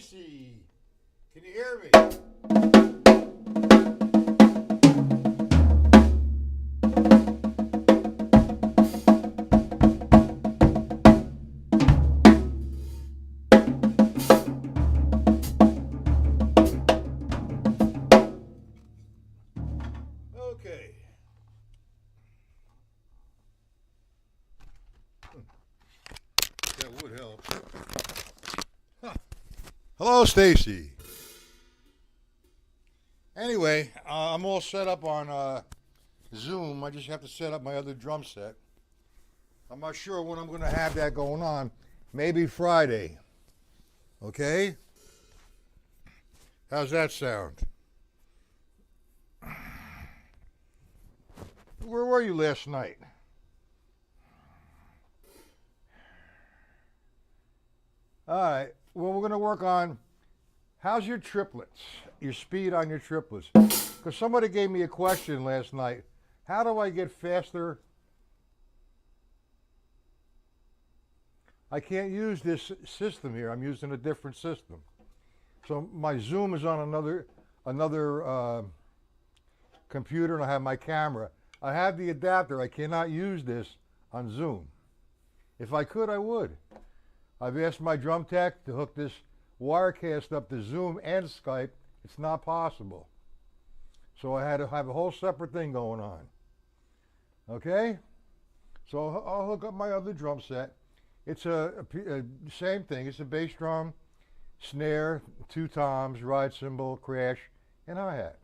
Stacy, can you hear me? Okay. That would help. Huh. Hello, Stacy. Anyway, I'm all set up on Zoom. I just have to set up my other drum set. I'm not sure when I'm going to have that going on. Maybe Friday. Okay? How's that sound? Where were you last night? All right. Well, we're going to work on how's your triplets, your speed on your triplets. Because somebody gave me a question last night. How do I get faster? I can't use this system here. I'm using a different system. So my Zoom is on another computer, and I have my camera. I have the adapter. I cannot use this on Zoom. If I could, I would. I've asked my drum tech to hook this Wirecast up to Zoom and Skype. It's not possible. So I had to have a whole separate thing going on. Okay? So I'll hook up my other drum set. It's a same thing. It's a bass drum, snare, two toms, ride cymbal, crash, and hi-hat.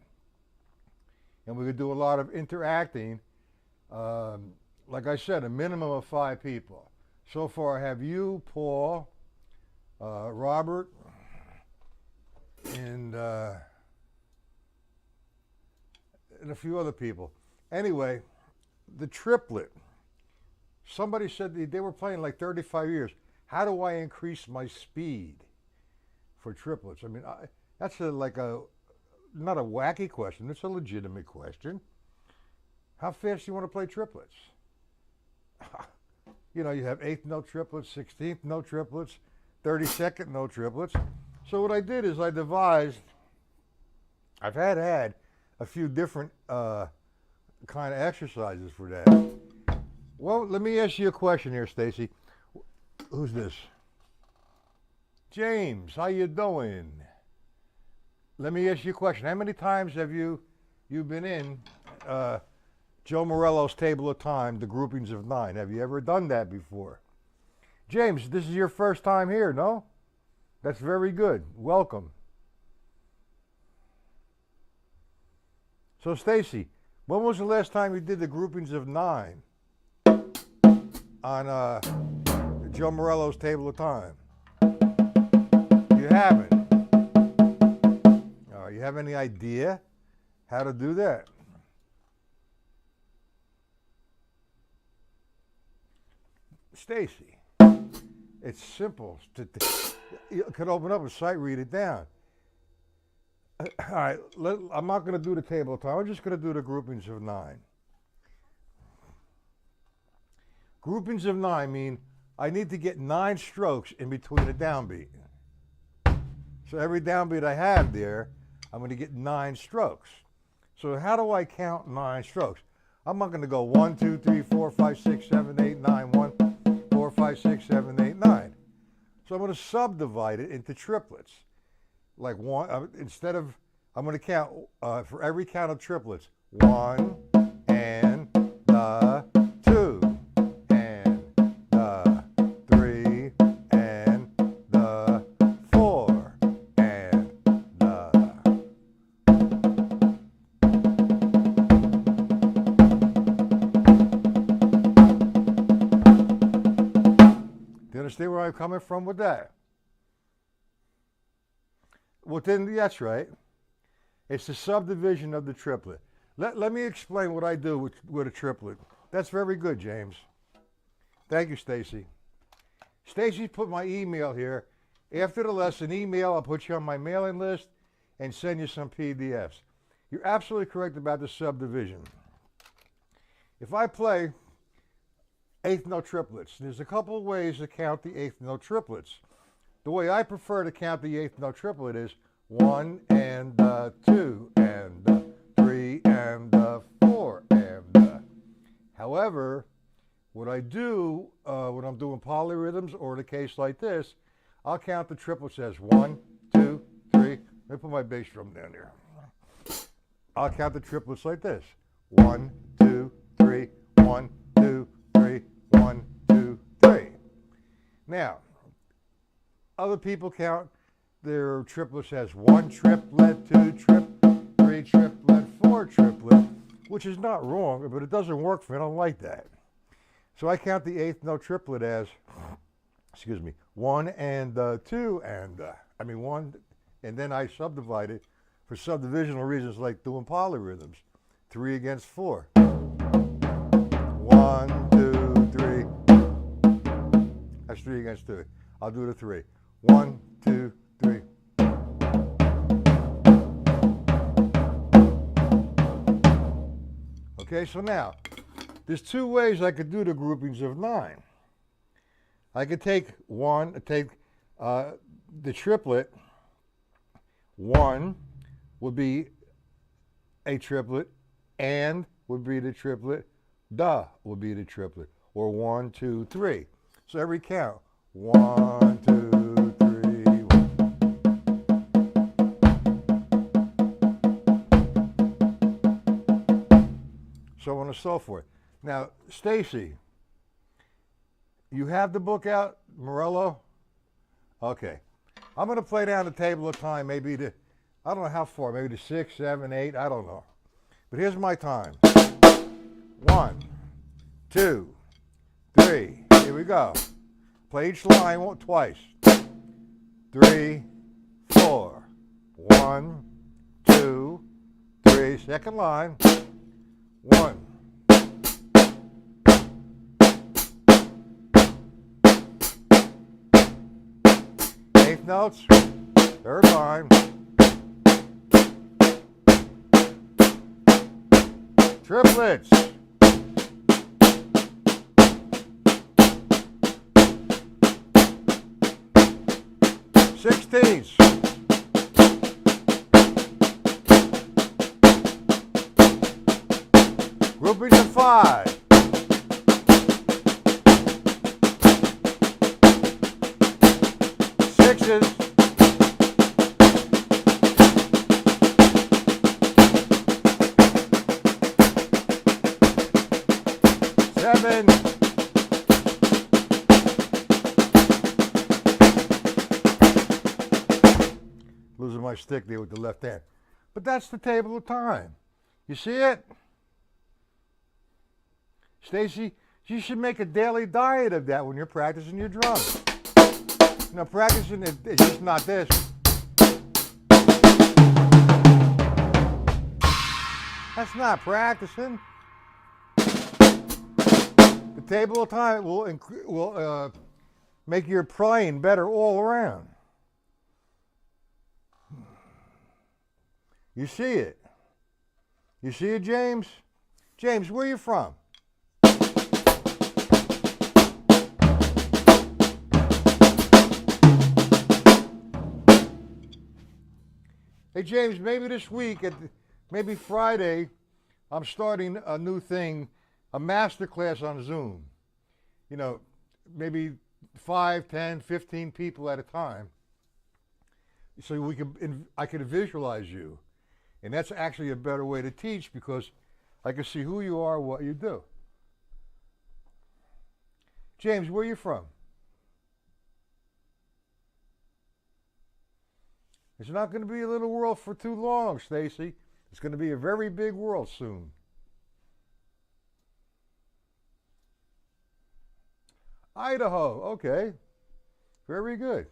And we could do a lot of interacting. Like I said, a minimum of 5 people. So far I have you, Paul, Robert, and a few other people. Anyway, the triplet. Somebody said they were playing like 35 years. How do I increase my speed for triplets? I mean, that's not a wacky question. It's a legitimate question. How fast do you want to play triplets? You know, you have 8th note triplets, 16th note triplets, 32nd note triplets. So what I did is I devised, I've had a few different kind of exercises for that. Well, let me ask you a question here, Stacy. Who's this? James, how you doing? Let me ask you a question. How many times have you been in Joe Morello's Table of Time, the groupings of 9? Have you ever done that before? James, this is your first time here, no? That's very good. Welcome. So, Stacy, when was the last time you did the groupings of 9 on Joe Morello's Table of Time? You haven't. You have any idea how to do that? Stacy, it's simple. You could open up a site, read it down. All right, I'm not going to do the table of time. I'm just going to do the groupings of 9. Groupings of 9 mean I need to get 9 strokes in between a downbeat. So every downbeat I have there, I'm going to get 9 strokes. So how do I count 9 strokes? I'm not going to go 1, 2, 3, 4, 5, 6, 7, 8, 9, 1, 4, 5, 6, 7, 8, 9. So I'm going to subdivide it into triplets. Like one, instead of, I'm going to count for every count of triplets. 1 and the 2 and the 3 and the 4 and the. Do you understand where I'm coming from with that? Well, then, that's right. It's the subdivision of the triplet. Let me explain what I do with a triplet. That's very good, James. Thank you, Stacy. Stacy put my email here. After the lesson, I'll put you on my mailing list and send you some PDFs. You're absolutely correct about the subdivision. If I play 8th note triplets, there's a couple of ways to count the 8th note triplets. The way I prefer to count the eighth note triplet is 1 and 2 and 3 and 4 and. However, what I do when I'm doing polyrhythms or in a case like this, I'll count the triplets as 1, 2, 3. Let me put my bass drum down there. I'll count the triplets like this: 1, 2, 3, 1, 2, 3, 1, 2, 3. Now, other people count their triplets as 1 triplet, 2 triplet, 3 triplet, 4 triplet, which is not wrong, but it doesn't work for me. I don't like that. So I count the eighth note triplet as, 1 and 2 and, 1, and then I subdivide it for subdivisional reasons like doing polyrhythms. 3 against 4. 1, 2, 3. That's 3 against 2. I'll do the 3. 1, 2, 3. Okay, so now, there's 2 ways I could do the groupings of 9. I could take the triplet. 1 would be a triplet, and would be the triplet, da would be the triplet, or 1, 2, 3. So every count, 1, 2, 3, 1. So on and so forth. Now, Stacy, you have the book out, Morello? Okay. I'm going to play down the table of time, maybe to, I don't know how far, maybe to 6, 7, 8, I don't know. But here's my time. 1, 2, 3. Here we go. Play each line twice. 3, 4. 1, 2, 3. Second line. 1. Eighth notes. Third line. Triplets. Sixteens. Groupings of 5. Sixes. Seven. Losing my stick there with the left hand. But that's the table of time. You see it? Stacy, you should make a daily diet of that when you're practicing your drums. You know, practicing it's just not this. That's not practicing. The table of time will make your playing better all around. You see it. You see it, James? James, where are you from? Hey, James, maybe this week, maybe Friday, I'm starting a new thing, a master class on Zoom. You know, maybe 5, 10, 15 people at a time. So I can visualize you. And that's actually a better way to teach because I can see who you are, what you do. James, where are you from? It's not going to be a little world for too long, Stacy. It's going to be a very big world soon. Idaho, okay. Very good.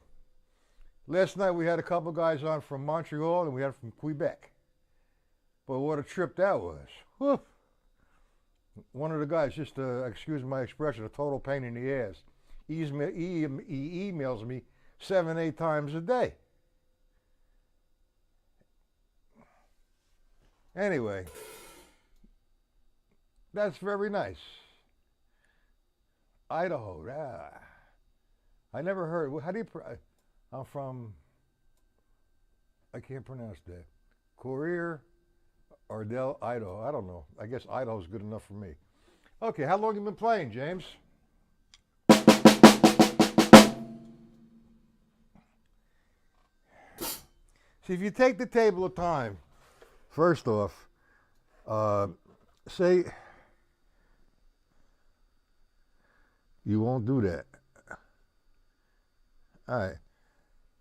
Last night we had a couple guys on from Montreal and we had from Quebec. But what a trip that was. Whew. One of the guys, just excuse my expression, a total pain in the ass. He emails me 7, 8 times a day. Anyway, that's very nice. Idaho, I never heard. How do you? I'm from, I can't pronounce that. Courier, Ardell, Idaho. I don't know. I guess Idaho's good enough for me. Okay, how long have you been playing, James? See, if you take the table of time, first off, say you won't do that. All right.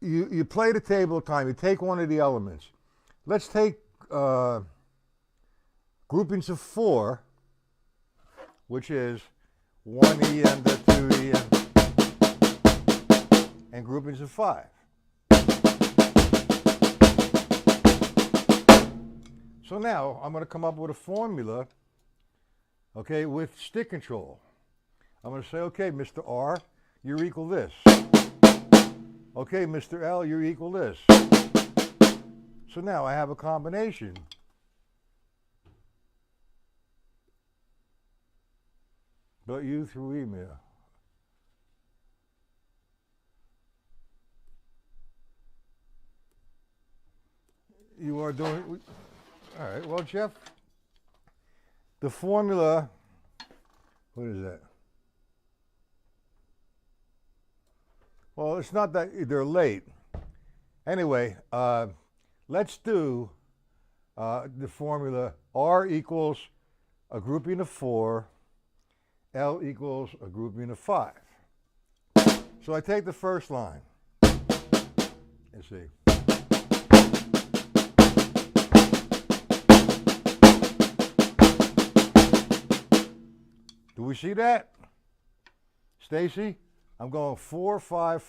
You play the table of time. You take one of the elements. Let's take groupings of 4, which is 1E and 2E and groupings of 5. So now I'm going to come up with a formula, okay, with stick control. I'm going to say, okay, Mr. R, you're equal this. Okay, Mr. L, you're equal this. So now I have a combination. But you through email. You are doing, all right, well, Jeff, the formula, what is that? Well, it's not that they're late. Anyway, let's do the formula R equals a grouping of 4, L equals a grouping of 5. So I take the first line. Let's see. Do we see that? Stacy? I'm going 4, 5,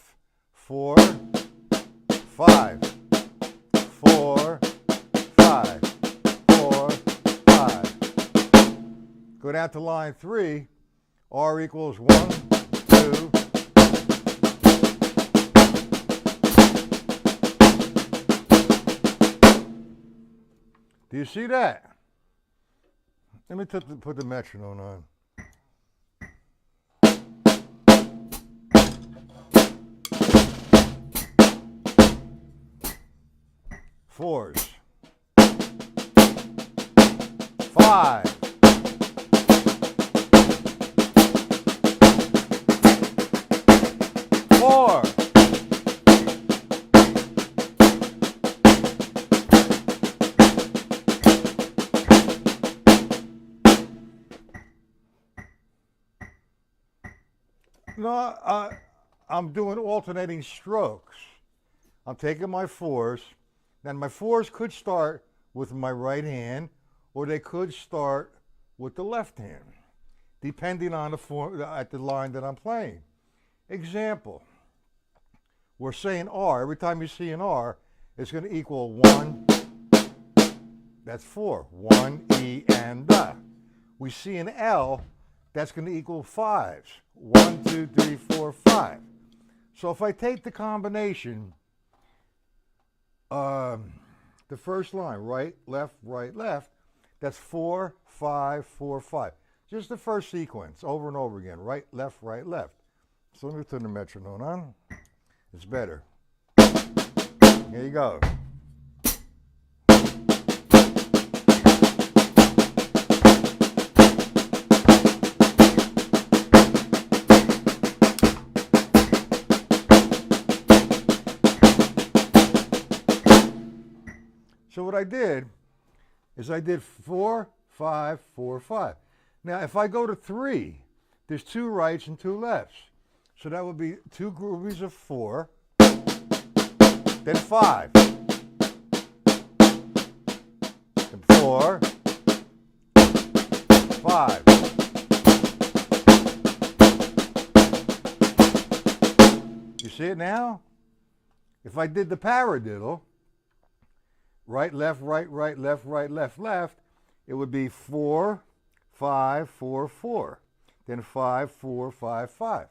4, 5, 4, 5, 4, 5. Go down to line 3. R equals 1, 2. Do you see that? Let me put the metronome on. Fours. 5. 4. No, I'm doing alternating strokes. I'm taking my 4s. Now my 4s could start with my right hand, or they could start with the left hand, depending on at the line that I'm playing. Example, we're saying R. Every time you see an R, it's going to equal 1. That's 4. 1, E, and the. We see an L, that's going to equal 5s. 1, 2, 3, 4, 5. So if I take the combination, the first line, right, left, that's 4, 5, 4, 5. Just the first sequence, over and over again, right, left, right, left. So let me turn the metronome on. It's better. Here you go. So what I did is I did 4, 5, 4, 5. Now if I go to 3, there's 2 rights and 2 lefts. So that would be 2 groupings of 4, then 5, then 4, 5. You see it now? If I did the paradiddle, right, left, right, right, left, right, left, left, it would be 4, 5, 4, 4. Then 5, 4, 5, 5.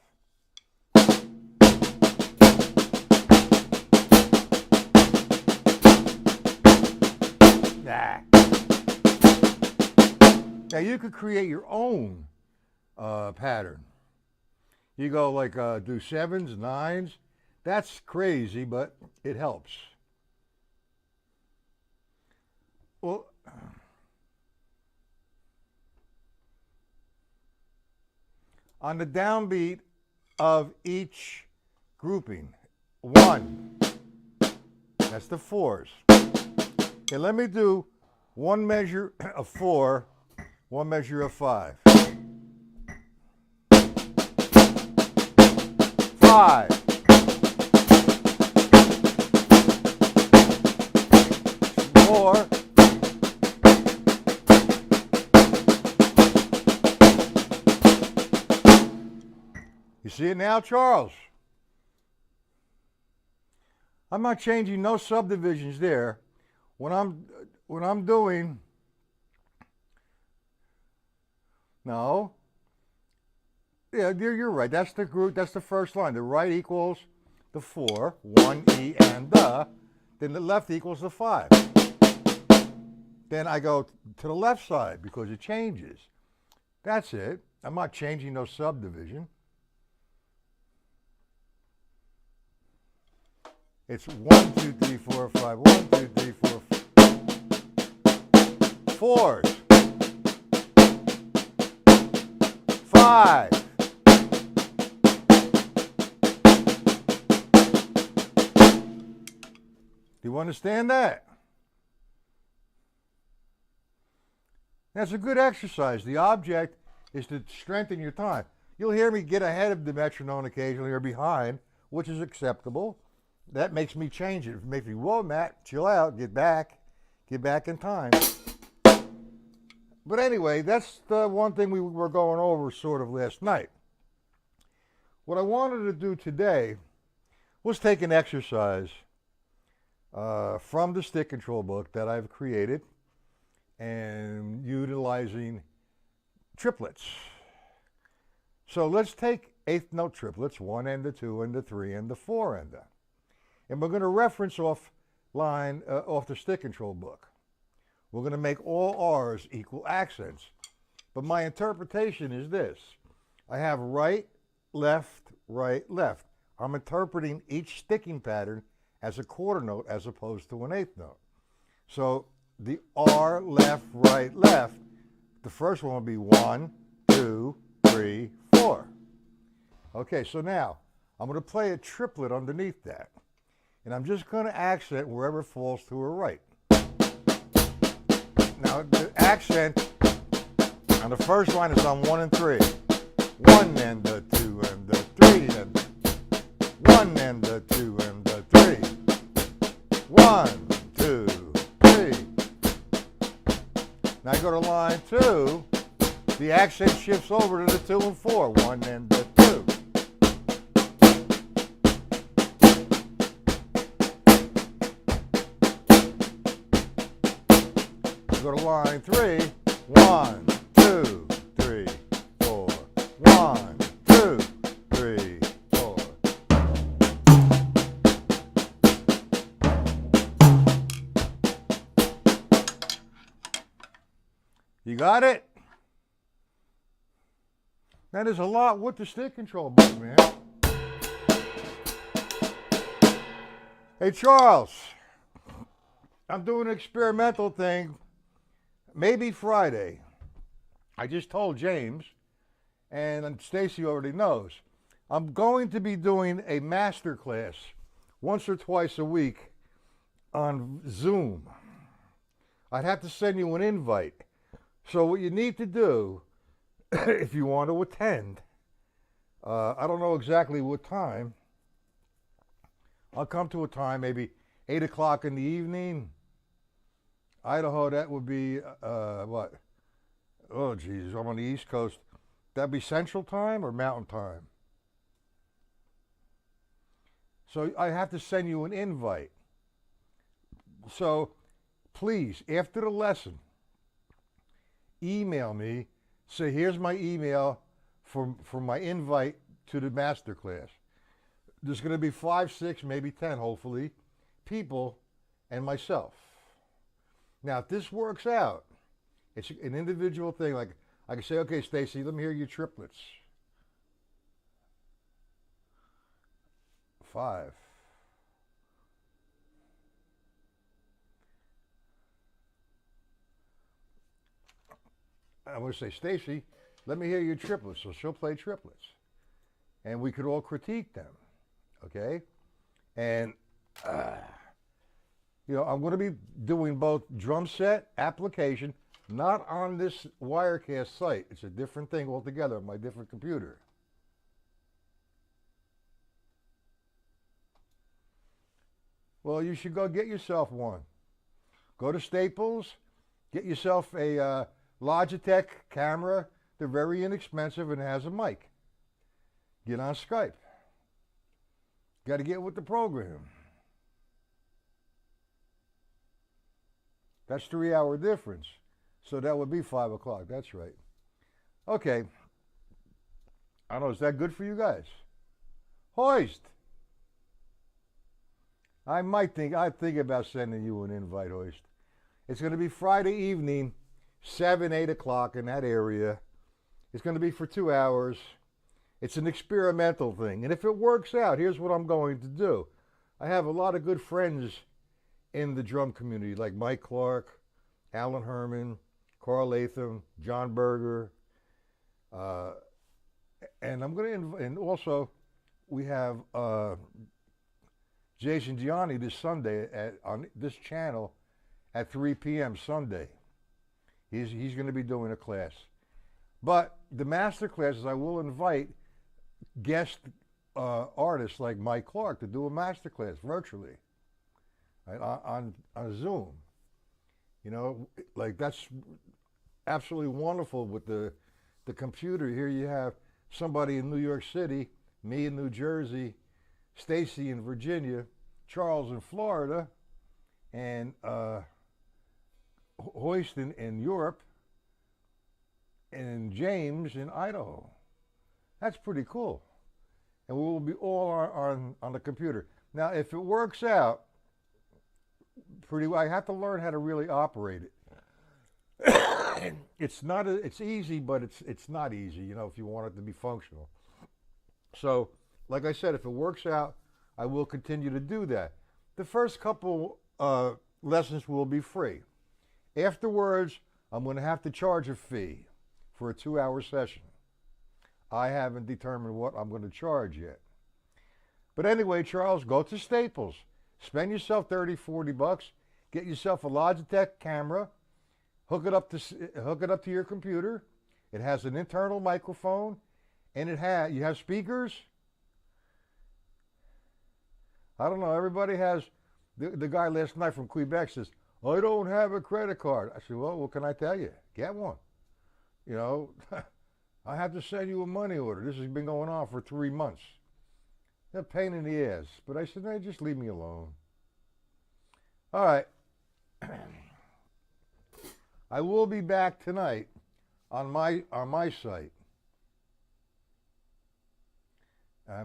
Nah. Now you could create your own pattern. You go like do 7s, 9s, That's crazy, but it helps. Well, on the downbeat of each grouping, 1, that's the 4s. Okay, let me do 1 measure of 4, 1 measure of 5. 5. 4. You see it now, Charles? I'm not changing no subdivisions there. When I'm doing, no. Yeah, you're right. That's the group. That's the first line. The right equals the 4, 1 E and the. Then the left equals the 5. Then I go to the left side because it changes. That's it. I'm not changing no subdivision. It's 1, 2, 3, 4, 5. 1, 2, 3, 4, 4s. 5. Do you understand that? That's a good exercise. The object is to strengthen your time. You'll hear me get ahead of the metronome occasionally or behind, which is acceptable. That makes me change it. It makes me, whoa, Matt, chill out, get back in time. But anyway, that's the one thing we were going over sort of last night. What I wanted to do today was take an exercise from the stick control book that I've created and utilizing triplets. So let's take eighth note triplets, 1 and the 2 and the 3 and the 4 and the. And we're going to reference off the stick control book. We're going to make all R's equal accents. But my interpretation is this. I have right, left, right, left. I'm interpreting each sticking pattern as a quarter note as opposed to an eighth note. So the R, left, right, left, the first one will be 1, 2, 3, 4. Okay, so now I'm going to play a triplet underneath that. And I'm just going to accent wherever it falls to her right. Now, the accent on the first line is on 1 and 3. 1 and the 2 and the 3 and the 1 and the 2 and the 3. 1, 2, 3. Now I go to line 2. The accent shifts over to the 2 and 4. 1 and the 2. Go to line 3. 1, 2, 3, 4. 1, 2, 3, 4. You got it? That is a lot with the stick control book, man. Hey, Charles, I'm doing an experimental thing. Maybe Friday. I just told James, and Stacy already knows. I'm going to be doing a master class once or twice a week on Zoom. I'd have to send you an invite. So what you need to do, if you want to attend, I don't know exactly what time. I'll come to a time, maybe 8 o'clock in the evening. Idaho, that would be, what? Oh, geez, I'm on the East Coast. That'd be Central Time or Mountain Time? So I have to send you an invite. So please, after the lesson, email me. Say, here's my email for my invite to the master class. There's going to be 5, 6, maybe 10, hopefully, people and myself. Now, if this works out, it's an individual thing. Like I can say, okay, Stacy, let me hear your triplets. 5. I'm going to say, Stacy, let me hear your triplets. So she'll play triplets. And we could all critique them. Okay? And, I'm going to be doing both drum set application, not on this Wirecast site. It's a different thing altogether on my different computer. Well, you should go get yourself one. Go to Staples, get yourself a Logitech camera. They're very inexpensive and it has a mic. Get on Skype. Got to get with the program. That's 3-hour difference. So that would be 5 o'clock. That's right. Okay. I don't know. Is that good for you guys? Hoist. I'd think about sending you an invite, Hoist. It's going to be Friday evening, 7, 8 o'clock in that area. It's going to be for 2 hours. It's an experimental thing. And if it works out, here's what I'm going to do. I have a lot of good friends in the drum community, like Mike Clark, Alan Herman, Carl Latham, John Berger. And I'm going to, and also we have Jason Gianni this Sunday on this channel at 3 p.m. Sunday. He's going to be doing a class. But the master classes, I will invite guest artists like Mike Clark to do a master class virtually, right, on Zoom. Like that's absolutely wonderful with the computer. Here you have somebody in New York City, me in New Jersey, Stacy in Virginia, Charles in Florida, and Hoist in Europe, and James in Idaho. That's pretty cool. And we will be all on the computer. Now, if it works out pretty well, I have to learn how to really operate it. It's easy, but it's not easy, if you want it to be functional. So, like I said, if it works out, I will continue to do that. The first couple lessons will be free. Afterwards, I'm going to have to charge a fee for a 2-hour session. I haven't determined what I'm going to charge yet. But anyway, Charles, go to Staples. Spend yourself $30, $40. Get yourself a Logitech camera. Hook it up to your computer. It has an internal microphone, and you have speakers. I don't know. Everybody has. The guy last night from Quebec says, "I don't have a credit card." I said, "Well, what can I tell you? Get one." I have to send you a money order. This has been going on for 3 months. They're a pain in the ass. But I said, "No, just leave me alone." All right. I will be back tonight on my site.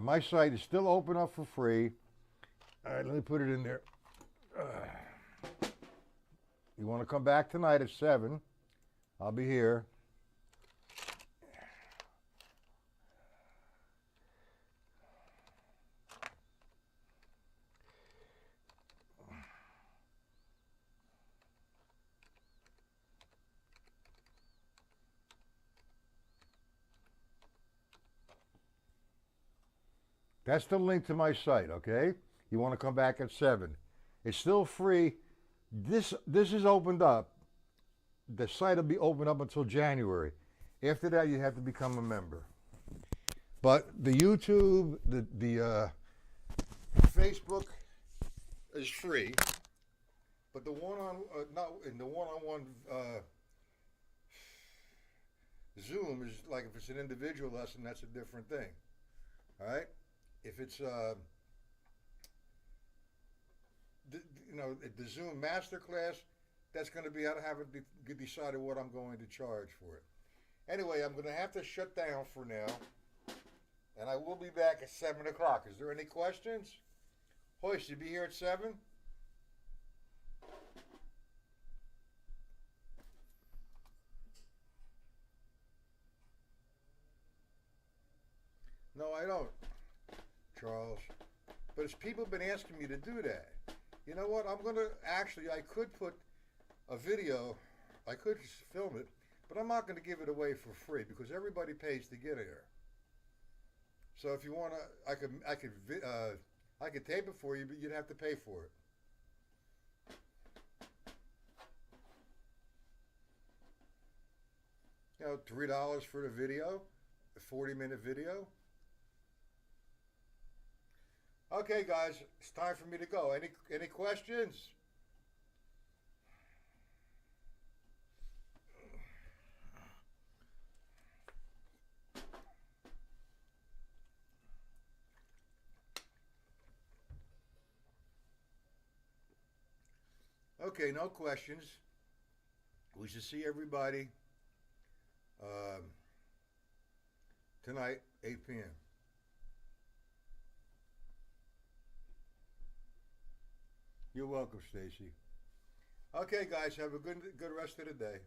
My site is still open up for free. All right, let me put it in there. You want to come back tonight at 7? I'll be here. That's the link to my site, okay? You want to come back at 7. It's still free. This is opened up. The site will be opened up until January. After that, you have to become a member. But the YouTube, the Facebook is free. But the one-on-one Zoom is like if it's an individual lesson, that's a different thing. All right. If it's the Zoom masterclass, that's going to be, I haven't decided what I'm going to charge for it. Anyway, I'm going to have to shut down for now, and I will be back at 7 o'clock. Is there any questions? Hoist, you be here at 7? No, I don't, Charles. But it's people have been asking me to do that. You know what? I'm gonna actually. I could put a video. I could just film it, but I'm not going to give it away for free because everybody pays to get here. So if you want to, I could tape it for you, but you'd have to pay for it. You know, $3 for the video, a 40-minute video. Okay, guys, it's time for me to go. Any questions? Okay, no questions. We should see everybody tonight, 8 p.m. You're welcome, Stacy. Okay, guys, have a good rest of the day.